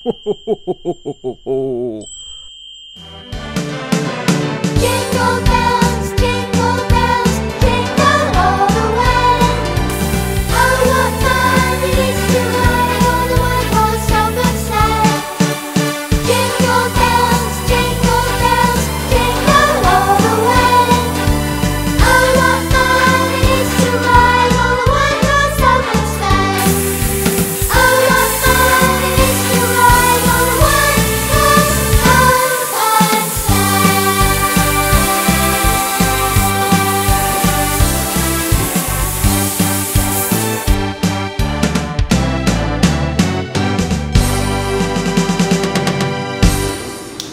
Jingle bells, jingle all the way. Oh, what fun it is to ride on the one-horse open sleigh. Jingle bells, jingle all the way. Oh, what fun it is to ride on the one-horse open sleigh. Oh, what fun it is to ride on the one-horse open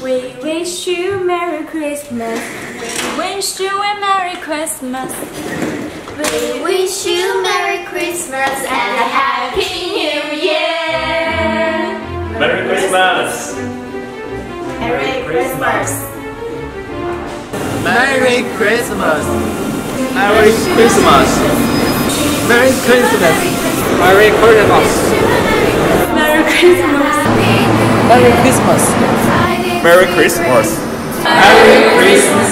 We wish you Merry Christmas. We wish you a Merry Christmas. We wish you Merry Christmas and a Happy New Year! Merry Christmas! Merry Christmas. Merry Christmas! Merry Christmas! Merry Christmas! Merry Christmas! Merry Christmas. Merry Christmas! Merry Christmas! Merry Christmas!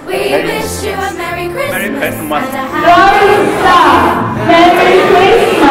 We wish you a Merry Christmas Merry Christmas! and a Happy New Year! Glorystar, Merry Christmas.